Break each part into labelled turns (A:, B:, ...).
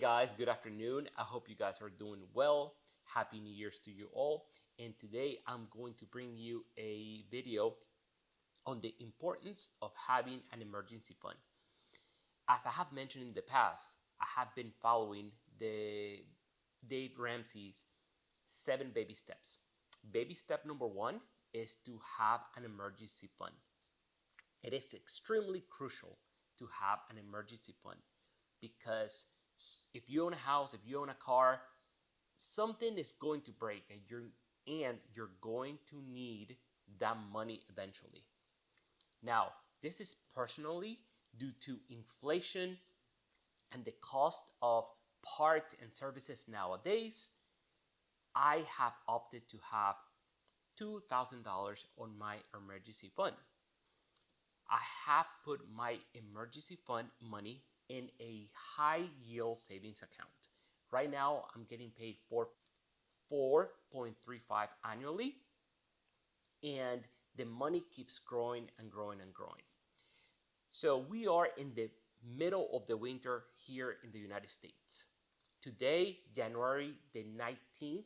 A: guys, good afternoon. I hope you guys are doing well. Happy New Year's to you all. And today I'm going to bring you a video on the importance of having an emergency fund. As I have mentioned in the past, I have been following the Dave Ramsey's 7 baby steps. Baby step number 1 is to have an emergency fund. It is extremely crucial to have an emergency fund because if you own a house, if you own a car, something is going to break and you're going to need that money eventually. Now, this is personally due to inflation and the cost of parts and services nowadays. I have opted to have $2,000 on my emergency fund. I have put my emergency fund money in a high yield savings account. Right now, I'm getting paid for 4.35 annually, and the money keeps growing and growing and growing. So we are in the middle of the winter here in the United States. Today, January the 19th,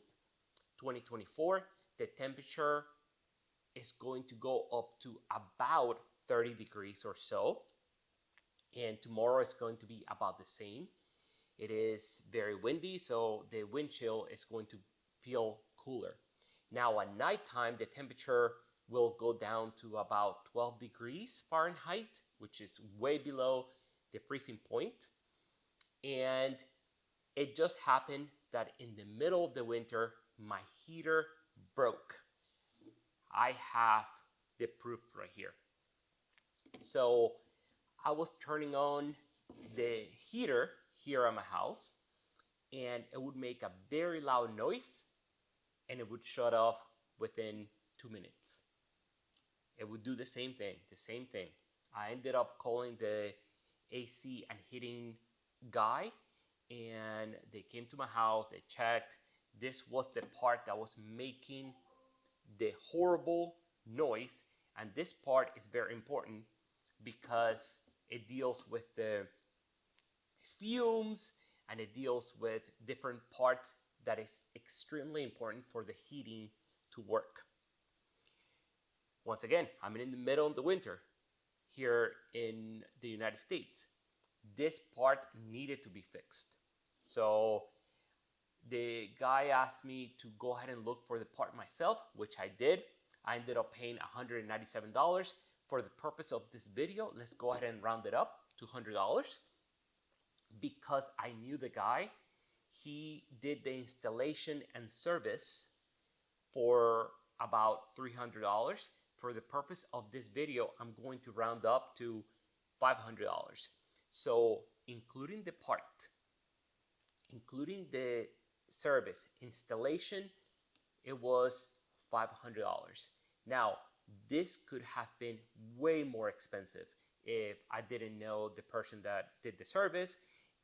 A: 2024, the temperature is going to go up to about 30 degrees or so. And tomorrow it's going to be about the same. It is very windy, so the wind chill is going to feel cooler. Now at nighttime, the temperature will go down to about 12 degrees Fahrenheit, which is way below the freezing point. And it just happened that in the middle of the winter, my heater broke. I have the proof right here. So I was turning on the heater here at my house, and it would make a very loud noise, and it would shut off within 2 minutes. It would do the same thing. I ended up calling the AC and heating guy, and they came to my house, they checked. This was the part that was making the horrible noise, and this part is very important because it deals with the fumes and it deals with different parts that is extremely important for the heating to work. Once again, I'm in the middle of the winter here in the United States. This part needed to be fixed. So the guy asked me to go ahead and look for the part myself, which I did. I ended up paying $197. For the purpose of this video, let's go ahead and round it up to $100. Because I knew the guy, he did the installation and service for about $300. For the purpose of this video, I'm going to round up to $500. So including the part, including the service, installation, it was $500. Now, this could have been way more expensive if I didn't know the person that did the service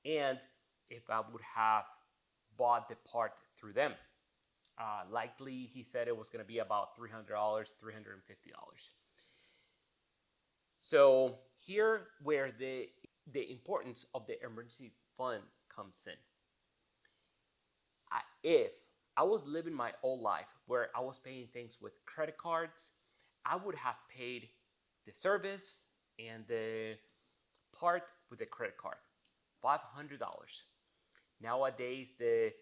A: and if I would have bought the part through them. Likely, he said it was going to be about $300, $350. So here where the importance of the emergency fund comes in. If I was living my old life where I was paying things with credit cards, I would have paid the service and the part with a credit card, $500. Nowadays, the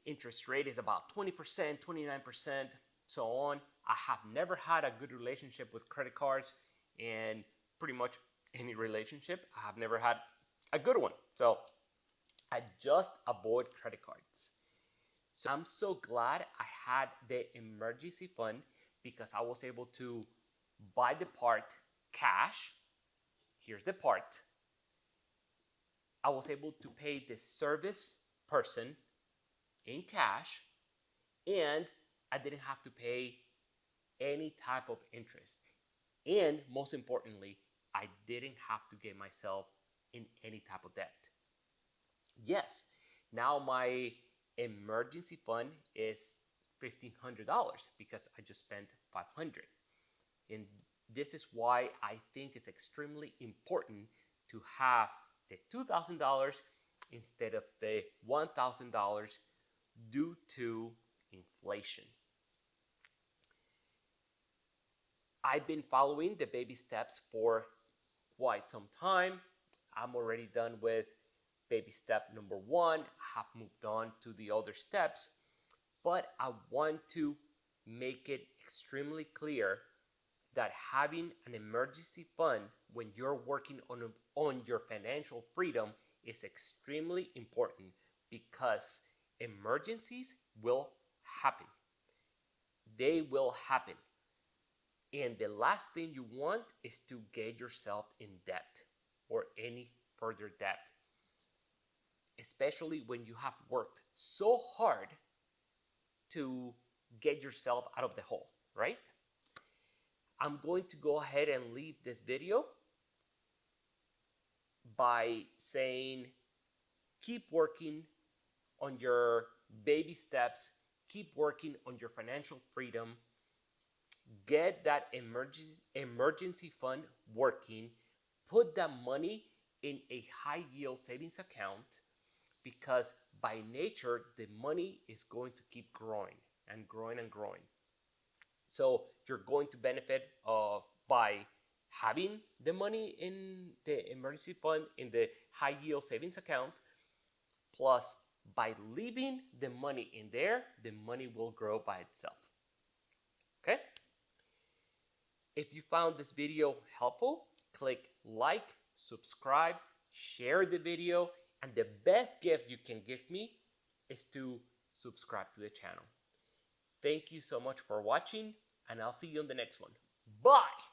A: interest rate is about 20%, 29%, so on. I have never had a good relationship with credit cards, and pretty much any relationship, I have never had a good one. So I just avoid credit cards. So I'm so glad I had the emergency fund because I was able to buy the part cash. Here's the part. I was able to pay the service person in cash, and I didn't have to pay any type of interest. And most importantly, I didn't have to get myself in any type of debt. Yes, now my emergency fund is $1,500 because I just spent $500. And this is why I think it's extremely important to have the $2,000 instead of the $1,000 due to inflation. I've been following the baby steps for quite some time. I'm already done with baby step number 1. I have moved on to the other steps, but I want to make it extremely clear that having an emergency fund when you're working on your financial freedom is extremely important, because emergencies will happen. They will happen. And the last thing you want is to get yourself in debt or any further debt, especially when you have worked so hard to get yourself out of the hole, right? I'm going to go ahead and leave this video by saying keep working on your baby steps, keep working on your financial freedom, get that emergency fund working, put that money in a high yield savings account, because by nature the money is going to keep growing and growing and growing. So you're going to benefit by having the money in the emergency fund in the high yield savings account, plus by leaving the money in there, the money will grow by itself. Okay? If you found this video helpful, click like, subscribe, share the video, and the best gift you can give me is to subscribe to the channel. Thank you so much for watching, and I'll see you on the next one. Bye!